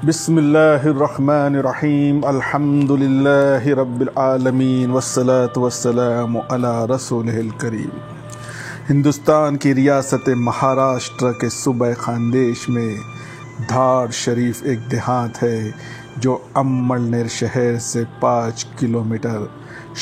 بسم اللہ الرحمن الرحیم الحمد للہ رب العالمین والصلاة والسلام علی رسولہ الکریم۔ ہندوستان کی ریاست مہاراشٹر کے صوبہ خاندیش میں دھاڑ شریف ایک دیہات ہے جو املنیر شہر سے 5 کلومیٹر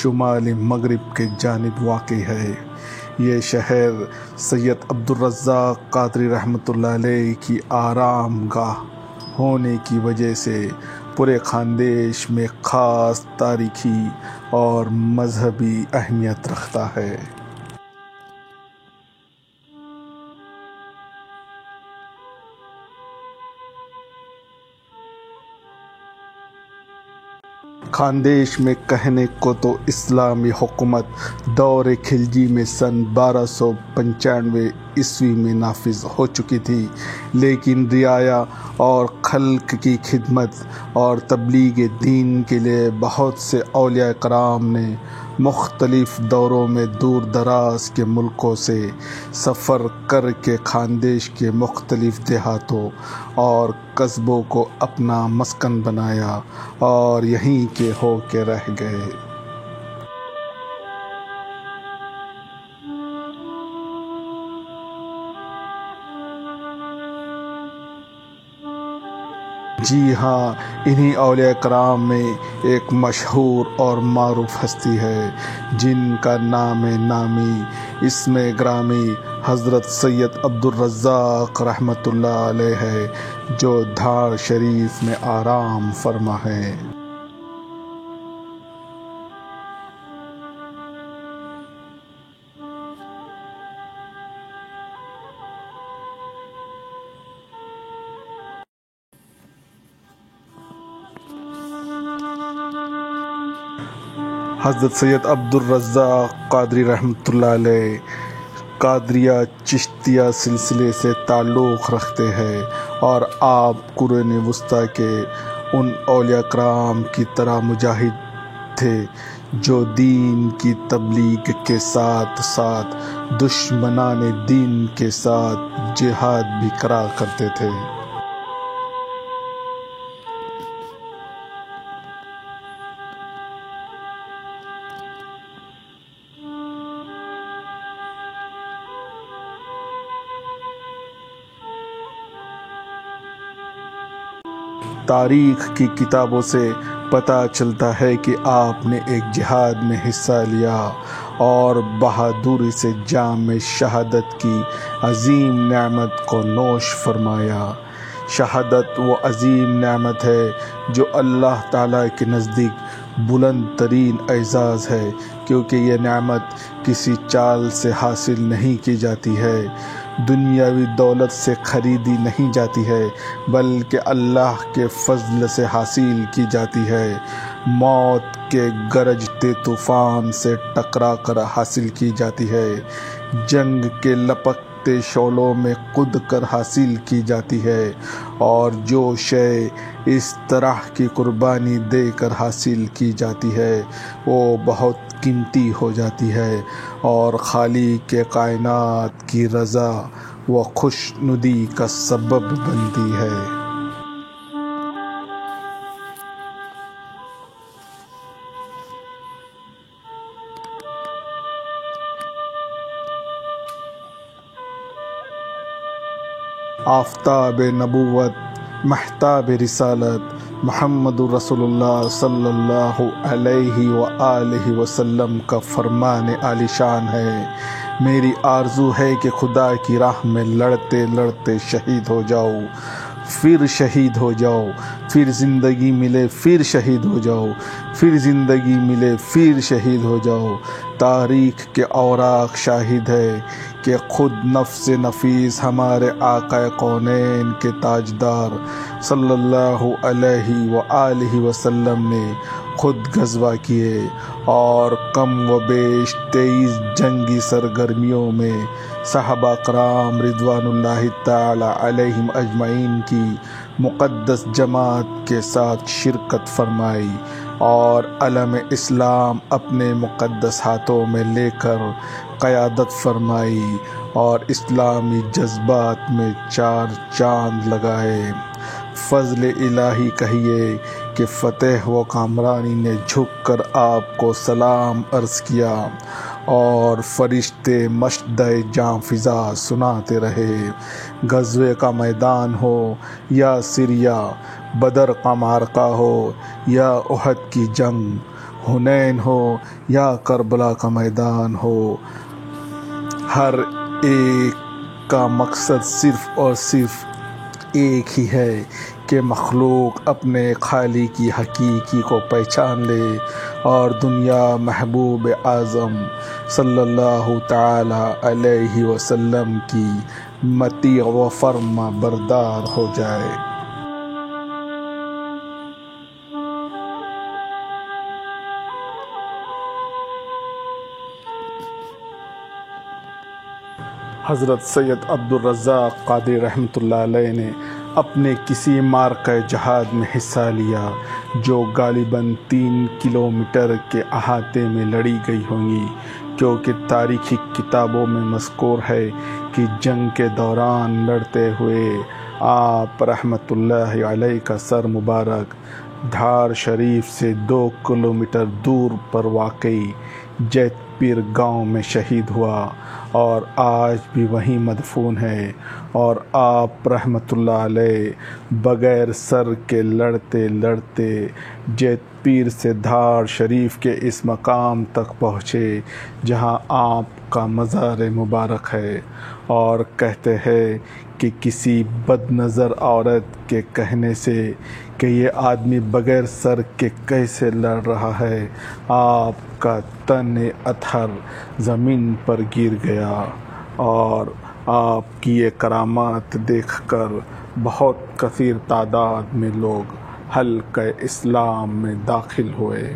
شمالی مغرب کے جانب واقع ہے۔ یہ شہر سید عبدالرزاق قادری رحمۃ اللہ علیہ کی آرام گاہ ہونے کی وجہ سے پورے خاندیش میں خاص تاریخی اور مذہبی اہمیت رکھتا ہے۔ خاندیش میں کہنے کو تو اسلامی حکومت دور خلجی میں سن 1295 عیسوی میں نافذ ہو چکی تھی، لیکن رعایا اور خلق کی خدمت اور تبلیغ دین کے لیے بہت سے اولیاء کرام نے مختلف دوروں میں دور دراز کے ملکوں سے سفر کر کے خاندیش کے مختلف دیہاتوں اور قصبوں کو اپنا مسکن بنایا اور یہیں کے ہو کے رہ گئے۔ جی ہاں، انہی اولیاء کرام میں ایک مشہور اور معروف ہستی ہے جن کا نام نامی اسم گرامی حضرت سید عبدالرزاق رحمۃ اللہ علیہ ہے، جو دھاڑ شریف میں آرام فرما ہے۔ حضرت سید عبدالرزاق قادری رحمۃ اللہ علیہ قادریہ چشتیہ سلسلے سے تعلق رکھتے ہیں اور آپ قرون وسطیٰ کے ان اولیاء کرام کی طرح مجاہد تھے جو دین کی تبلیغ کے ساتھ ساتھ دشمنان دین کے ساتھ جہاد بھی کرا کرتے تھے۔ تاریخ کی کتابوں سے پتہ چلتا ہے کہ آپ نے ایک جہاد میں حصہ لیا اور بہادری سے جام شہادت کی عظیم نعمت کو نوش فرمایا۔ شہادت وہ عظیم نعمت ہے جو اللہ تعالیٰ کے نزدیک بلند ترین اعزاز ہے، کیونکہ یہ نعمت کسی چال سے حاصل نہیں کی جاتی ہے، دنیاوی دولت سے خریدی نہیں جاتی ہے، بلکہ اللہ کے فضل سے حاصل کی جاتی ہے، موت کے گرجتے طوفان سے ٹکرا کر حاصل کی جاتی ہے، جنگ کے لپکتے شعلوں میں کود کر حاصل کی جاتی ہے، اور جو شے اس طرح کی قربانی دے کر حاصل کی جاتی ہے وہ بہت قیمتی ہو جاتی ہے اور خالق کے کائنات کی رضا و خوشنودی کا سبب بنتی ہے۔ آفتاب نبوت، مہتاب رسالت، محمد رسول اللہ صلی اللہ علیہ وآلہ وسلم کا فرمان عالی شان ہے۔ میری آرزو ہے کہ خدا کی راہ میں لڑتے لڑتے شہید ہو جاؤ، پھر شہید ہو جاؤ، پھر زندگی ملے پھر شہید ہو جاؤ، پھر زندگی ملے پھر شہید ہو جاؤ۔ تاریخ کے اوراق شاہد ہے کہ خود نفس نفیس ہمارے آقا کونین کے تاجدار صلی اللہ علیہ وآلہ وسلم نے خود غزوہ کیے اور کم و بیش 23 جنگی سرگرمیوں میں صحابہ کرام رضوان اللہ تعالی علیہم اجمعین کی مقدس جماعت کے ساتھ شرکت فرمائی اور علم اسلام اپنے مقدس ہاتھوں میں لے کر قیادت فرمائی اور اسلامی جذبات میں 4 چاند لگائے۔ فضل الہی کہیے کہ فتح و کامرانی نے جھک کر آپ کو سلام عرض کیا اور فرشتے مشدہ جاں فضا سناتے رہے۔ غزوے کا میدان ہو یا سریا، بدر کا معرکہ ہو یا احد کی جنگ، حنین ہو یا کربلا کا میدان ہو، ہر ایک کا مقصد صرف اور صرف ایک ہی ہے کہ مخلوق اپنے خالق کی حقیقی کو پہچان لے اور دنیا محبوب اعظم صلی اللہ تعالی علیہ وسلم کی مطیع و فرما بردار ہو جائے۔ حضرت سید عبدالرزاق قادری رحمۃ اللہ علیہ نے اپنے کسی معرکہ جہاد میں حصہ لیا جو غالباً 3 کلومیٹر کے احاطے میں لڑی گئی ہوں گی، کیونکہ تاریخی کتابوں میں مذکور ہے کہ جنگ کے دوران لڑتے ہوئے آپ رحمۃ اللہ علیہ کا سر مبارک دھار شریف سے 2 کلومیٹر دور پر واقع جیت پیر گاؤں میں شہید ہوا اور آج بھی وہیں مدفون ہے، اور آپ رحمۃ اللہ علیہ بغیر سر کے لڑتے لڑتے جیت پیر سے دھار شریف کے اس مقام تک پہنچے جہاں آپ کا مزار مبارک ہے، اور کہتے ہیں کہ کسی بد نظر عورت کے کہنے سے کہ یہ آدمی بغیر سر کے کیسے لڑ رہا ہے، آپ کا تن اطہر زمین پر گر گیا، اور آپ کی یہ کرامات دیکھ کر بہت کثیر تعداد میں لوگ حلقہ اسلام میں داخل ہوئے۔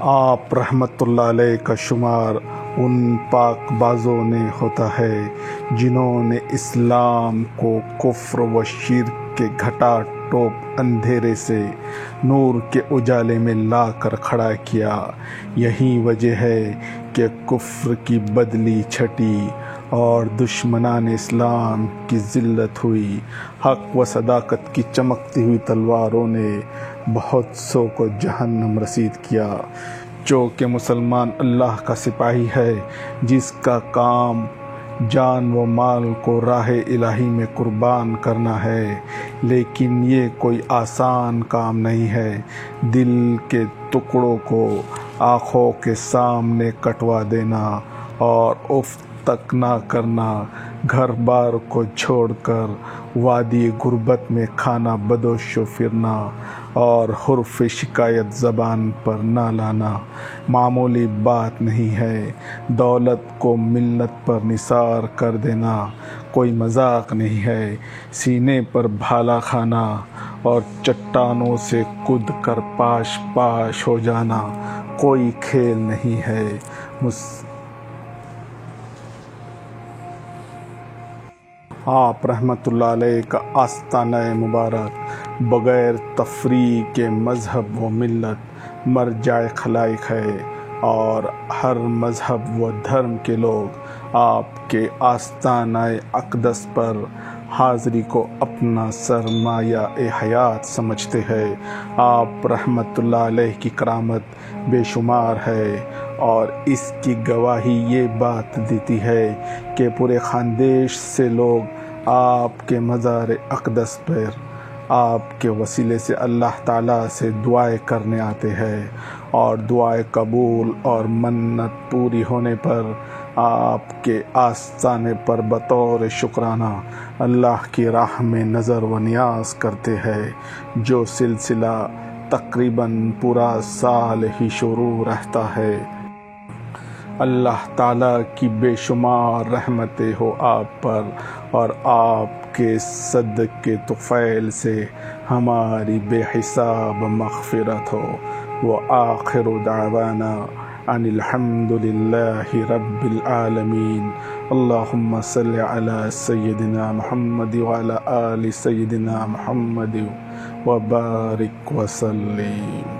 آپ رحمۃ اللہ علیہ کا شمار ان پاک بازوں نے ہوتا ہے جنہوں نے اسلام کو کفر و شرک کے گھٹا ٹوپ اندھیرے سے نور کے اجالے میں لا کر کھڑا کیا۔ یہی وجہ ہے کہ کفر کی بدلی چھٹی اور دشمنان اسلام کی ذلت ہوئی۔ حق و صداقت کی چمکتی ہوئی تلواروں نے بہت سو کو جہنم رسید کیا۔ چونکہ مسلمان اللہ کا سپاہی ہے جس کا کام جان و مال کو راہ الہی میں قربان کرنا ہے، لیکن یہ کوئی آسان کام نہیں ہے۔ دل کے ٹکڑوں کو آنکھوں کے سامنے کٹوا دینا اور اف تک نہ کرنا، گھر بار کو چھوڑ کر وادی غربت میں کھانا بدوش و پھرنا اور حرف شکایت زبان پر نہ لانا معمولی بات نہیں ہے۔ دولت کو ملت پر نثار کر دینا کوئی مذاق نہیں ہے۔ سینے پر بھالا کھانا اور چٹانوں سے کود کر پاش پاش ہو جانا کوئی کھیل نہیں ہے۔ آپ رحمۃ اللہ علیہ کا آستانہ مبارک بغیر تفریق کے مذہب و ملت مرجع خلائق ہے، اور ہر مذہب و دھرم کے لوگ آپ کے آستانہ اقدس پر حاضری کو اپنا سرمایہ حیات سمجھتے ہیں۔ آپ رحمۃ اللہ علیہ کی کرامت بے شمار ہے، اور اس کی گواہی یہ بات دیتی ہے کہ پورے خاندیش سے لوگ آپ کے مزار اقدس پر آپ کے وسیلے سے اللہ تعالیٰ سے دعائیں کرنے آتے ہیں، اور دعائیں قبول اور منت پوری ہونے پر آپ کے آستانے پر بطور شکرانہ اللہ کی راہ میں نظر و نیاز کرتے ہیں، جو سلسلہ تقریباً پورا سال ہی شروع رہتا ہے۔ اللہ تعالیٰ کی بے شمار رحمتیں ہو آپ پر، اور آپ کے صدقے طفیل سے ہماری بے حساب مغفرت ہو۔ وآخر دعوانا ان الحمد لله رب العالمين. اللهم صل على سيدنا محمد وعلى آل سيدنا محمد وبارك وسلم.